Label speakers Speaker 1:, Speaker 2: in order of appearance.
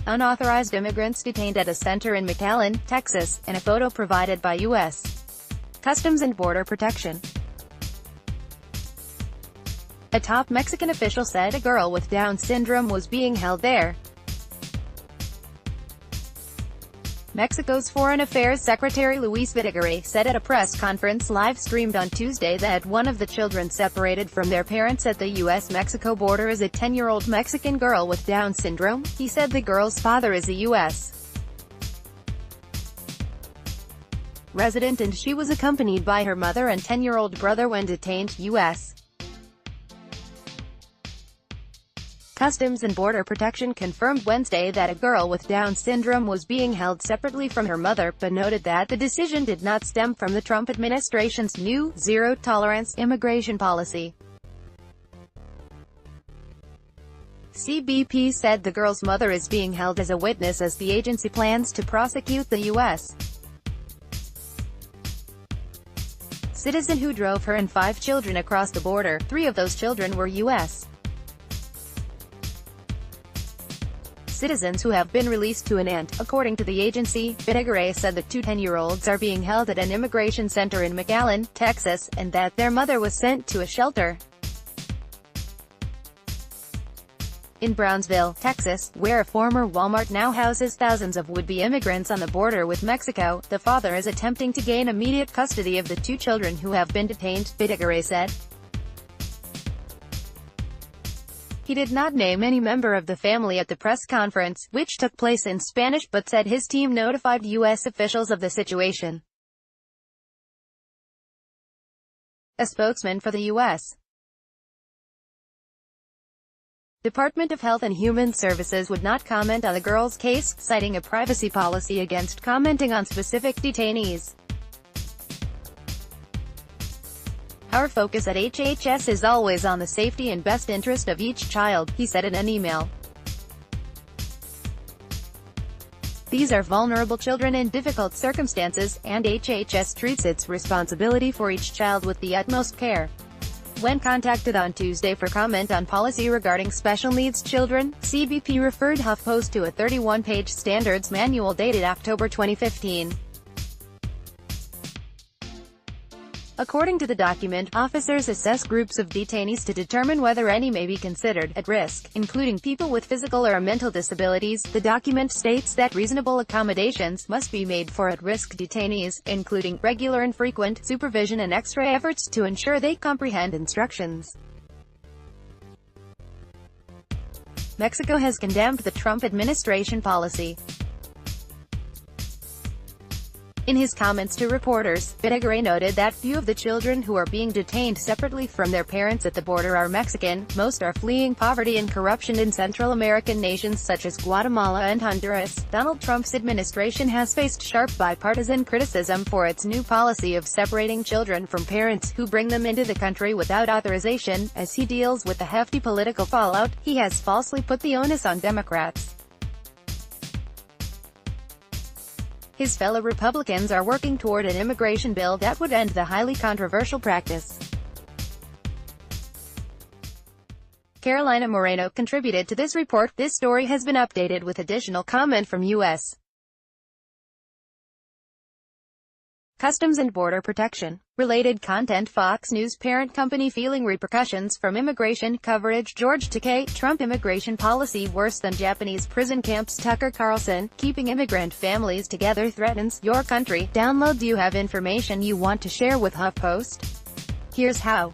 Speaker 1: unauthorized immigrants detained at a center in McAllen, Texas, in a photo provided by U.S. Customs and Border Protection. A top Mexican official said a girl with Down syndrome was being held there. Mexico's Foreign Affairs Secretary Luis Videgaray said at a press conference live-streamed on Tuesday that one of the children separated from their parents at the U.S.-Mexico border is a 10-year-old Mexican girl with Down syndrome. He said the girl's father is a U.S. resident and she was accompanied by her mother and 10-year-old brother when detained. U.S. Customs and Border Protection confirmed Wednesday that a girl with Down syndrome was being held separately from her mother, but noted that the decision did not stem from the Trump administration's new, zero-tolerance immigration policy. CBP said the girl's mother is being held as a witness as the agency plans to prosecute the U.S. citizen who drove her and 5 children across the border. 3 of those children were U.S. citizens who have been released to an aunt. According to the agency, Videgaray said the 2 10-year-olds are being held at an immigration center in McAllen, Texas, and that their mother was sent to a shelter in Brownsville, Texas, where a former Walmart now houses thousands of would-be immigrants on the border with Mexico. The father is attempting to gain immediate custody of the 2 children who have been detained, Videgaray said. He did not name any member of the family at the press conference, which took place in Spanish, but said his team notified U.S. officials of the situation. A spokesman for the U.S. Department of Health and Human Services would not comment on the girl's case, citing a privacy policy against commenting on specific detainees. Our focus at HHS is always on the safety and best interest of each child, he said in an email. These are vulnerable children in difficult circumstances, and HHS treats its responsibility for each child with the utmost care. When contacted on Tuesday for comment on policy regarding special needs children, CBP referred HuffPost to a 31-page standards manual dated October 2015. According to the document, officers assess groups of detainees to determine whether any may be considered at risk, including people with physical or mental disabilities. The document states that reasonable accommodations must be made for at-risk detainees, including regular and frequent supervision and extra efforts to ensure they comprehend instructions. Mexico has condemned the Trump administration policy. In his comments to reporters, Videgaray noted that few of the children who are being detained separately from their parents at the border are Mexican. Most are fleeing poverty and corruption in Central American nations such as Guatemala and Honduras. Donald Trump's administration has faced sharp bipartisan criticism for its new policy of separating children from parents who bring them into the country without authorization. As he deals with the hefty political fallout, he has falsely put the onus on Democrats. His fellow Republicans are working toward an immigration bill that would end the highly controversial practice. Carolina Moreno contributed to this report. This story has been updated with additional comment from U.S. Customs and Border Protection. Related content. Fox News parent company feeling repercussions from immigration coverage. George Takei. Trump immigration policy worse than Japanese prison camps. Tucker Carlson. Keeping immigrant families together threatens your country. Download. Do you have information you want to share with HuffPost? Here's how.